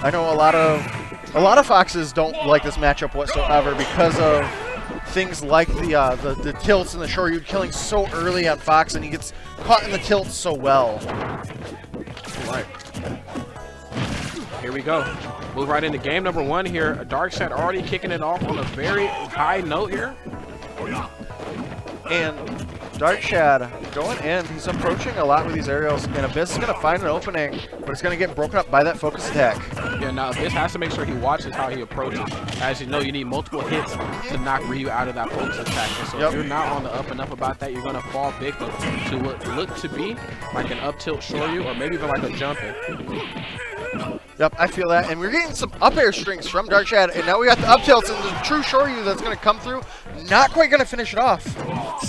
I know a lot of Foxes don't like this matchup whatsoever because of things like the tilts and the Shoryu killing so early on Fox, and he gets caught in the tilts so well. Right. Here we go. Move right into game number 1 here. Darkshad already kicking it off on a very high note here. And Darkshad going in. He's approaching a lot with these aerials, and Abyss is going to find an opening, but it's going to get broken up by that focus attack. Yeah, now Abyss has to make sure he watches how he approaches. As you know, you need multiple hits to knock Ryu out of that focus attack. And so if you're not on the up and up about that, you're going to fall victim to what looked to be like an up tilt Shoryu, or maybe even like a jumping. Yep, I feel that. And we're getting some up air strings from Darkshad, and now we got the up tilts and the true Shoryu that's going to come through. Not quite going to finish it off.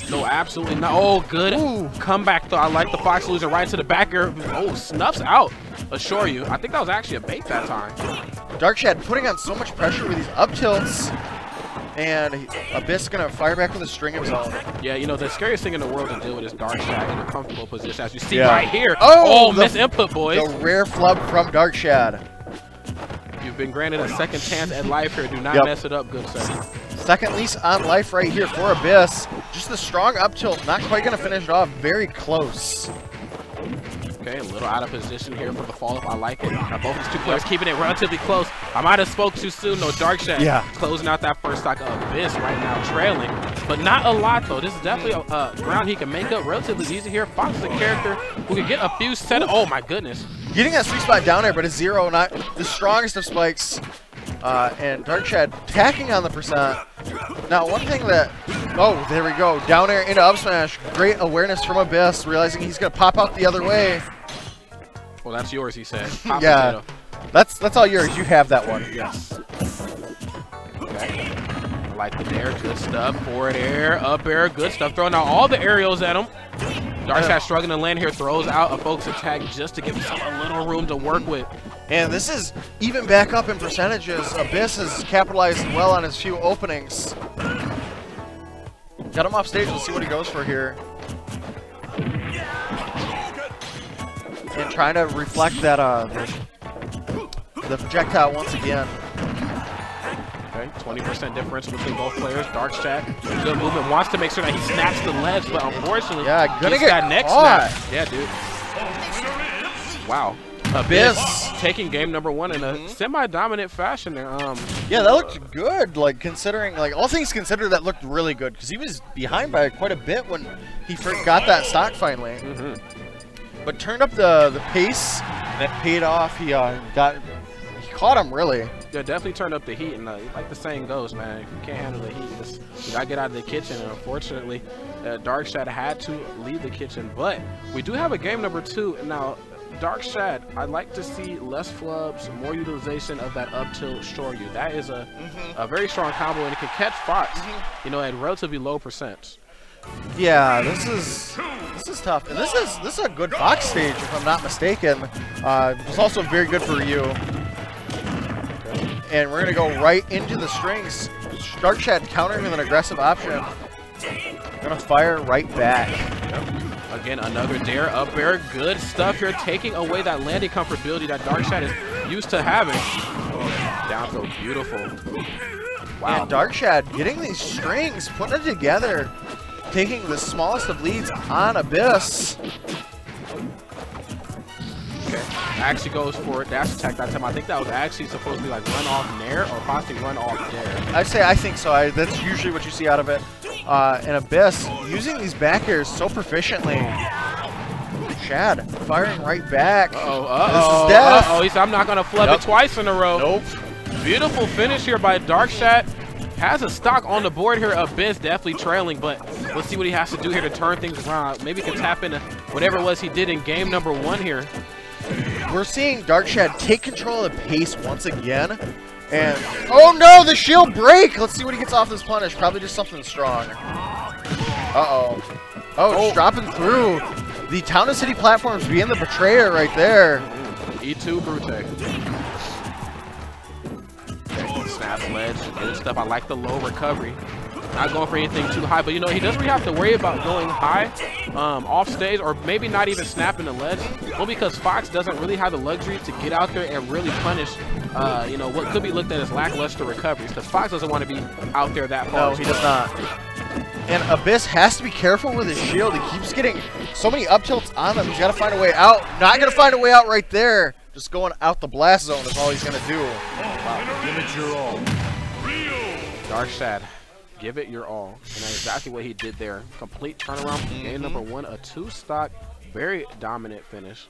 No, absolutely not. Oh, good. Ooh. Comeback, though. I like the Fox losing right to the back air. Oh, snuffs out a Shoryu. I think that was actually a bait that time. Darkshad putting on so much pressure with these up tilts. And Abyss is going to fire back with a string of his own. Yeah, you know, the scariest thing in the world to deal with is Darkshad in a comfortable position, as you see right here. Oh, miss input, boys. The rare flub from Darkshad. You've been granted a second chance at life here. Do not mess it up, good sir. Second lease on life right here for Abyss. Just the strong up tilt, not quite going to finish it off. Very close. Okay, a little out of position here for the follow-up. I like it. Now both these two players keeping it relatively close. I might have spoke too soon. No, Darkshad closing out that first stock. Abyss right now trailing, but not a lot though. This is definitely a ground he can make up relatively easy here. Fox is a character who can get a few set. Oh my goodness. Getting that sweet spot down there, but a 0, not the strongest of spikes. And Darkshad tacking on the percent. Now one thing that, there we go. Down air into up smash. Great awareness from Abyss, realizing he's going to pop out the other way. Well, that's yours, he said. Yeah, that's all yours. You have that one. Yes. Okay. Like the air, good stuff. Forward air, up air, good stuff. Throwing out all the aerials at him. Darkshad struggling to land here, throws out a focus attack just to give himself a little room to work with. And this is even back up in percentages. Abyss has capitalized well on his few openings. Got him off stage. We'll see what he goes for here. And trying to reflect that the projectile once again. Okay, 20% difference between both players. Darkshad, good movement, wants to make sure that he snaps the ledge, but unfortunately, gonna get that next caught. snap. Yeah, dude. Wow. Abyss taking game number 1 in a semi-dominant fashion there. Yeah, that looked good. Like considering, like all things considered, that looked really good because he was behind by quite a bit when he first got that stock finally. But turned up the pace, and it paid off. He caught him really. Yeah, definitely turned up the heat, and like the saying goes, man, if you can't handle the heat, you gotta get out of the kitchen. And unfortunately, Darkshad had to leave the kitchen. But we do have a game number 2 now. Darkshad, I'd like to see less flubs, more utilization of that up tilt Shoryu. That is a very strong combo, and it can catch Fox, you know, at relatively low percents. Yeah, this is tough, and this is a good Fox stage if I'm not mistaken. It's also very good for Ryu. And we're gonna go right into the strings. Darkshad countering with an aggressive option. Gonna fire right back. Again, another dare up air. Good stuff here, taking away that landing comfortability that Darkshad is used to having. Down throw, beautiful. Wow. And Darkshad getting these strings, putting it together, taking the smallest of leads on Abyss. Okay, actually goes for it. Dash attack that time. I think that was actually supposed to be like run off Nair or possibly run off Dare. I think so. That's usually what you see out of it. And Abyss using these back airs so proficiently. Shad firing right back. He said, I'm not going to flub it twice in a row. Nope. Beautiful finish here by Darkshad. Has a stock on the board here. Abyss definitely trailing, but let's see what he has to do here to turn things around. Maybe he can tap into whatever it was he did in game number 1 here. We're seeing Darkshad take control of the pace once again. And, oh no, the shield break! Let's see what he gets off this punish. Probably just something strong. Uh-oh. Oh, it's dropping through. The Town and City platforms being the betrayer right there. E2 Brute. Snap ledge, good stuff. I like the low recovery. Not going for anything too high, but you know, he doesn't really have to worry about going high off stage, or maybe not even snapping the ledge, well, because Fox doesn't really have the luxury to get out there and really punish, you know, what could be looked at as lackluster recoveries, because Fox doesn't want to be out there that far. No, he does not. And Abyss has to be careful with his shield. He keeps getting so many up tilts on them. He's got to find a way out. Not going to find a way out right there. Just going out the blast zone is all he's going to do. Wow. Give it your all. Darkshad, give it your all. And that's exactly what he did there. Complete turnaround from game number 1, a 2-stock, very dominant finish.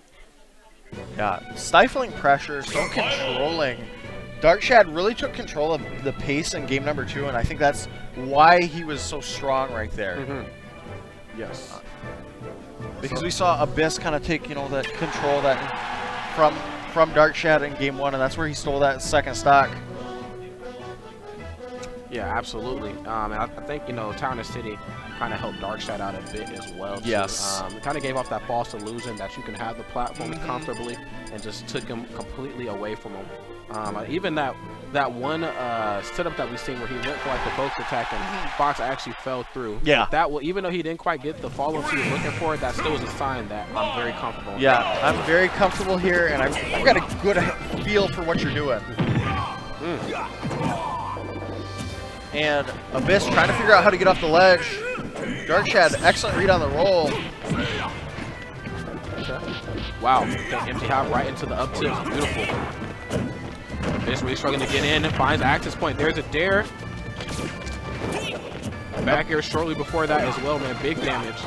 Yeah, stifling pressure, so controlling. Darkshad really took control of the pace in game number 2, and I think that's why he was so strong right there. Yes. Because we saw Abyss kind of take, you know, that control that from Darkshad in game 1, and that's where he stole that second stock. Yeah, absolutely. And I think, you know, Town and City kind of helped Darkshad out a bit as well. Yes. It kind of gave off that false illusion that you can have the platforms comfortably, and just took him completely away from him. Even that one setup that we seen where he went for like the focus attack and Fox actually fell through. Yeah. But that will, even though he didn't quite get the follow he was looking for, that still was a sign that I'm very comfortable. Yeah, I'm very comfortable here, and I've got a good feel for what you're doing. And Abyss trying to figure out how to get off the ledge. Darkshad, excellent read on the roll. Wow, empty hop right into the up tilt. Beautiful. Abyss really struggling to get in and finds access point. There's a dare. Back air shortly before that as well, man. Big damage.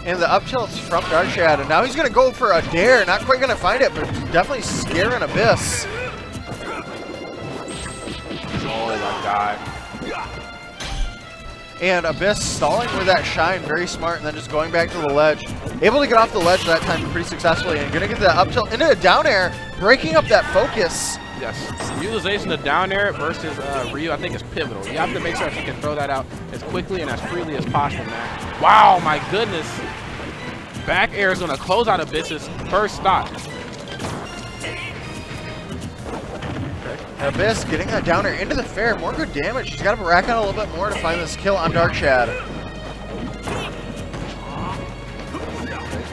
And the up tilts from Darkshad, and now he's going to go for a dare. Not quite going to find it, but definitely scaring Abyss. Oh my god. And Abyss stalling with that shine, very smart, and then just going back to the ledge. Able to get off the ledge that time pretty successfully, and gonna get the up tilt into a down air, breaking up that focus. Yes, utilization of down air versus Ryu, I think is pivotal. You have to make sure that you can throw that out as quickly and as freely as possible, man. Wow, my goodness. Back air is gonna close out Abyss's first stock. Abyss getting that down air into the fair, more good damage. He's got to rack out a little bit more to find this kill on Darkshad.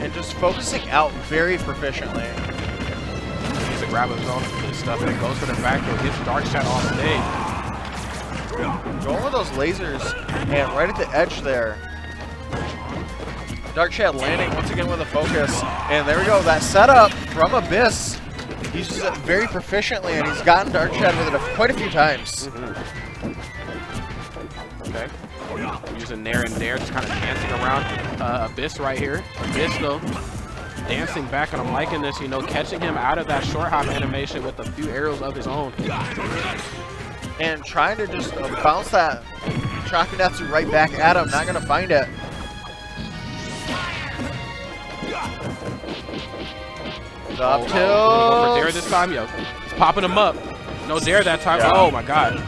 And just focusing out very proficiently. He's a grab his own good stuff, and it goes for the back door, gets Darkshad off stage. Going with those lasers, and right at the edge there. Darkshad landing once again with a focus. And there we go, that setup from Abyss. He's used it very proficiently, and he's gotten Darkshad with it quite a few times. Okay. Using Nair and Dare, just kind of dancing around Abyss right here. Abyss, though, dancing back, and I'm liking this, you know, catching him out of that short hop animation with a few arrows of his own. And trying to just bounce that Shakunatsu right back at him, not going to find it. Up tilt. For Dare this time, yo. He's popping him up. No Dare that time. Yeah. Oh my god.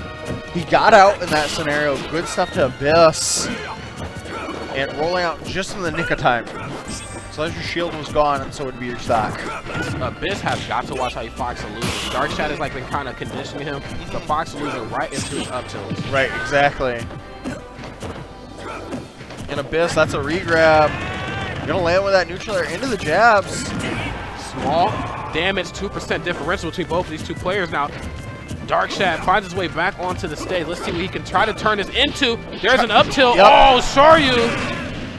He got out in that scenario. Good stuff to Abyss. And rolling out just in the nick of time. So as your shield was gone, and so would be your stock. Abyss has got to watch how he Fox loses. Darkshad has like been kind of conditioning him. The Fox losing right into his up tilt. Right, exactly. And Abyss, that's a regrab. Gonna land with that neutral air into the jabs. Small damage, 2% differential between both of these two players. Now, Darkshad finds his way back onto the stage. Let's see what he can try to turn this into. There's an up tilt. Yep. Oh, Shoryu.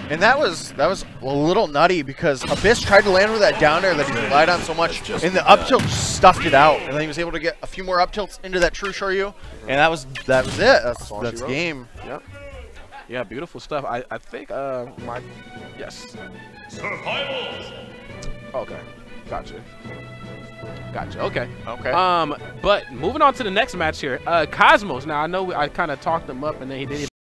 And that was a little nutty because Abyss tried to land with that down air that he relied on so much, and the up tilt stuffed it out. And then he was able to get a few more up tilts into that true Shoryu, and that was it. That's game. Yep. Yeah, beautiful stuff. I think yes. Survivals. Okay. Gotcha. Okay. Okay. But moving on to the next match here, Cosmos. Now I know I kind of talked him up, and then he didn't even